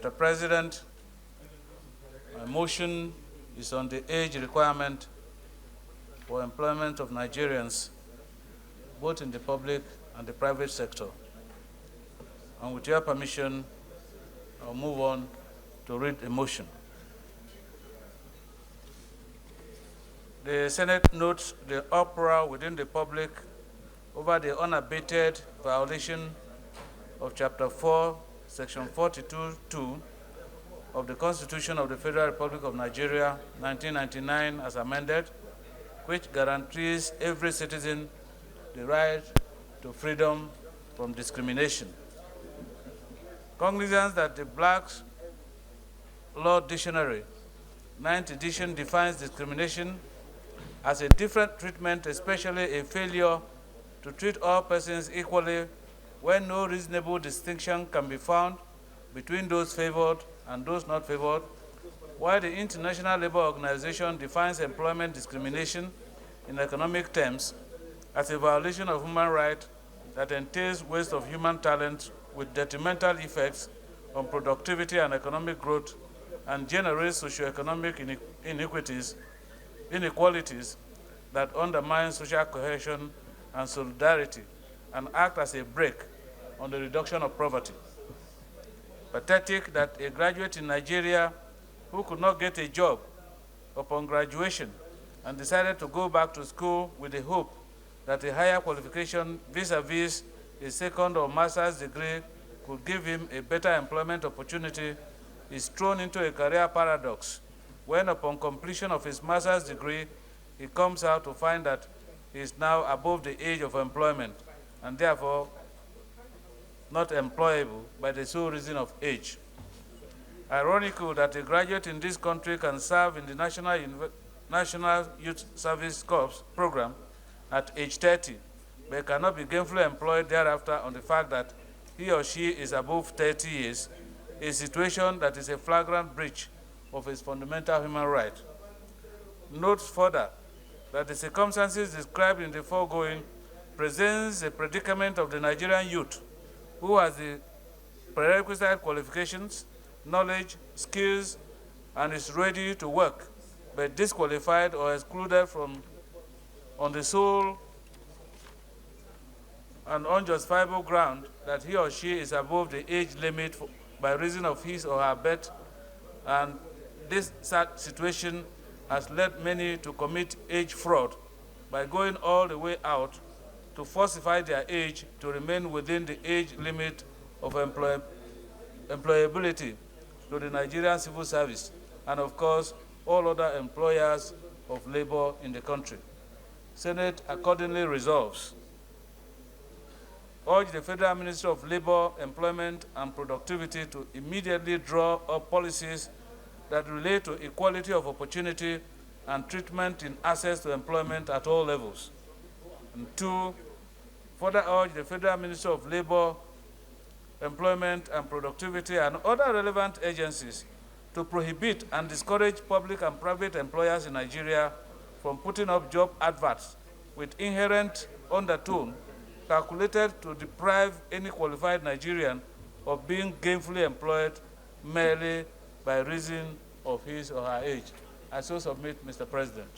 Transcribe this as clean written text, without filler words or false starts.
Mr. President, my motion is on the age requirement for employment of Nigerians, both in the public and the private sector. And with your permission, I'll move on to read a motion. The Senate notes the uproar within the public over the unabated violation of Chapter 4, Section 42(2) of the Constitution of the Federal Republic of Nigeria, 1999, as amended, which guarantees every citizen the right to freedom from discrimination. Cognizance that the Black's Law Dictionary, 9th edition, defines discrimination as a different treatment, especially a failure to treat all persons equally when no reasonable distinction can be found between those favored and those not favored, while the International Labour Organization defines employment discrimination in economic terms as a violation of human rights that entails waste of human talent with detrimental effects on productivity and economic growth and generates socioeconomic inequalities that undermine social cohesion and solidarity and act as a brake on the reduction of poverty. Pathetic that a graduate in Nigeria who could not get a job upon graduation and decided to go back to school with the hope that a higher qualification vis-a-vis a second or master's degree could give him a better employment opportunity is thrown into a career paradox when upon completion of his master's degree, he comes out to find that he is now above the age of employment and therefore not employable by the sole reason of age. Ironical that a graduate in this country can serve in the National Youth Service Corps program at age 30, but cannot be gainfully employed thereafter on the fact that he or she is above 30 years, a situation that is a flagrant breach of his fundamental human right. Notes further that the circumstances described in the foregoing presents a predicament of the Nigerian youth who has the prerequisite qualifications, knowledge, skills, and is ready to work, but disqualified or excluded from on the sole and unjustifiable ground that he or she is above the age limit by reason of his or her birth, and this sad situation has led many to commit age fraud by going all the way out to falsify their age to remain within the age limit of employability to the Nigerian civil service and, of course, all other employers of labor in the country. Senate accordingly resolves: urge the Federal Ministry of Labor, Employment, and Productivity to immediately draw up policies that relate to equality of opportunity and treatment in access to employment at all levels. And 2, further urge the Federal Ministry of Labor, Employment, and Productivity and other relevant agencies to prohibit and discourage public and private employers in Nigeria from putting up job adverts with inherent undertone calculated to deprive any qualified Nigerian of being gainfully employed merely by reason of his or her age. I so submit, Mr. President.